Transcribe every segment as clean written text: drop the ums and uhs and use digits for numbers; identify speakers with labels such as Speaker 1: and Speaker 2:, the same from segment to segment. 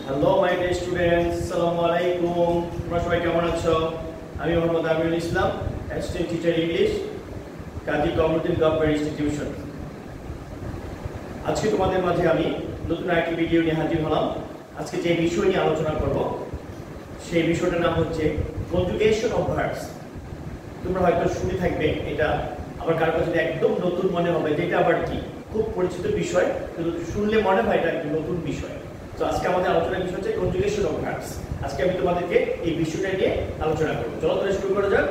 Speaker 1: Hello my dear students, আসসালামু আলাইকুম। তোমরা সবাই কেমন আছো? আমি Mohammad Amirul Islam, assistant teacher English, কাজী কমিউনিটি গভর্নমেন্ট ইনস্টিটিউশন। আজকে তোমাদের মাঝে আমি নতুন আরেকটি ভিডিও নিয়ে হাজির হলাম। আজকে যে বিষয় নিয়ে আলোচনা করব সেই বিষয়টার নাম হচ্ছে কনজুগেশন অফ ভার্বস। তোমরা হয়তো শুনে থাকবে এটা, আবার কারো কাছে একদম নতুন মনে হবে যে এটা আবার কি, খুব পরিচিত বিষয়, কিন্তু শুনলে মনে হয় এটা একটি নতুন বিষয়। তো আজকে আমাদের আলোচনার বিষয় হচ্ছে কনজুগেশন অফ ভার্বস। আজকে আমি তোমাদেরকে এই বিষয়টা নিয়ে আলোচনা করব। চলো তাহলে শুরু করা যাক।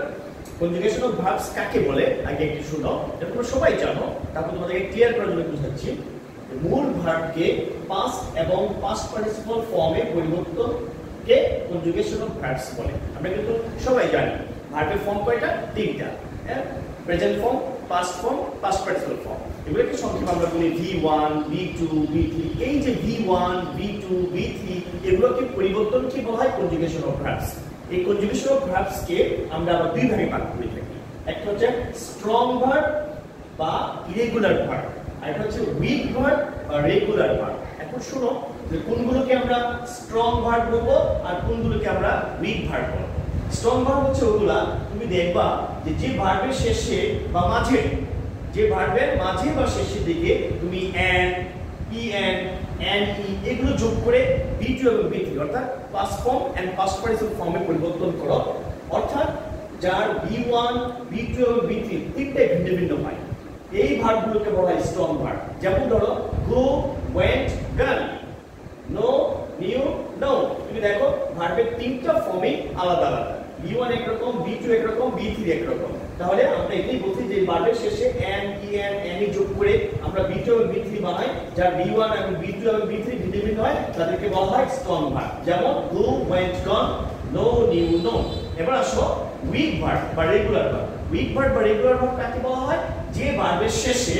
Speaker 1: কনজুগেশন অফ ভার্বস কাকে বলে আগে একটু শুনো, এটা তোমরা সবাই জানো, তারপর তোমাদেরকে ক্লিয়ার করার জন্য বুঝাচ্ছি। মূল ভার্বকে পাস্ট এবং পাস্ট পার্টিসিপল ফর্মে পরিবর্তনকে কনজুগেশন অফ ভার্বস বলে। আমরা কিন্তু সবাই জানি ভার্বের ফর্ম কয়টা? তিনটা। Present form, past form, past participle form. এগুলোকে সংক্ষেপে আমরা বলি V1, V2, V3। এই যে V1, V2, V3 এগুলোকে পরিবর্তনকে বলা হয় কনজুগেশন অফ ভার্বস। এই কনজুগেশন অফ ভার্বস কে আমরা আবার দুই ভাগে ভাগ করে থাকি। একটা হচ্ছে স্ট্রং ভার্ব বা ইরেগুলার ভার্ব, আর একটা হচ্ছে উইক ভার্ব বা রেগুলার ভার্ব। এখন শুনো যে কোনগুলোকে আমরা স্ট্রং ভার্ব বলবো আর কোনগুলোকে আমরা উইক ভার্ব বলবো। স্ট্রং ভার্ব হচ্ছে ওগুলা তুমি দেখবা যে ভার্বের শেষে বা মাঝে, যে ভার্বের মাঝে বা শেষের দিকে তুমি এন, en, ne এগুলো যোগ করে V2 এবং V3 অর্থাৎ past form and past participle ফর্মে পরিবর্তন করো। অর্থাৎ যার V1, V2 এবং V3 তিনটাই ভিন্ন ভিন্ন হয়, এই ভার্বগুলোকে বলা হয় স্ট্রং ভার্ব। যেমন ধরো go, went, gone, no, knew, known। তুমি দেখো ভার্বের তিনটা ফর্মই আলাদা আলাদা, V1 একরকম, V2 একরকম, V3 একরকম। তাহলে আমরা এটাই বলছি যে ভার্বের শেষে an, en, ne যোগ করে আমরা V2 এবং V3 বানাই, যার V1 এবং V2 এবং V3 ভিন্ন ভিন্ন হয়, তাদেরকে বলা হয় স্ট্রং ভার্ব। যেমন go, went, gone, no, knew, known। এবার আসো উইক ভার্ব বা রেগুলার ভার্ব। উইক ভার্ব বা রেগুলার ভার্ব কাকে বলা হয়? যে ভার্বের শেষে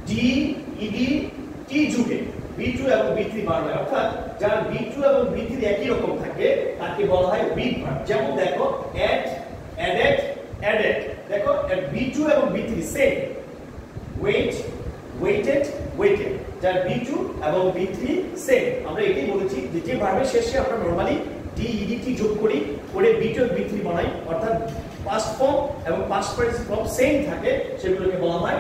Speaker 1: ডি, ইডি, টি যুগে V2 এবং V3 বার হয়, অর্থাৎ যার V2 এবং V3 একই রকম থাকে তাকে বলা হয় উইক ভার্ব। যেমন দেখো add, added, added। দেখো V2 এবং V3 same. wait, waited, waited। যার V2 এবং V3 সেম। আমরা এটাই বলেছি যে ভার্বের শেষে আমরা নরমালি ডি, ইডি, টি যোগ করি, করে V2 এবং V3 বানাই, অর্থাৎ পাস্ট ফর্ম এবং পাস্ট পার্টিসিপল ফর্ম সেম থাকে, সেগুলোকে বলা হয়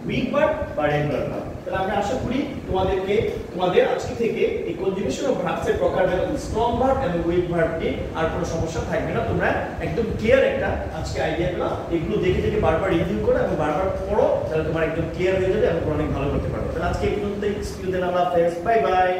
Speaker 1: উইক ভার্ব বা রেগুলার ভার্ব। তাহলে আমি আশা করি তোমাদের আজকে থেকে এই কনজুগেশন অফ ভার্বসের প্রকারভেদ, স্ট্রং ভার্ব এবং উইক ভার্ব নিয়ে আর কোনো সমস্যা থাকবে না। তোমরা একদম ক্লিয়ার একটা আজকে আইডিয়া পেলা। এগুলো দেখে দেখে বারবার রিভিউ করো এবং বারবার পড়ো, তাহলে তোমার একদম ক্লিয়ার হয়ে যাবে এবং অনেক ভালো করতে পারবে। তাহলে আজকে এই পর্যন্তই। আল্লাহ হাফেজ, বাই বাই।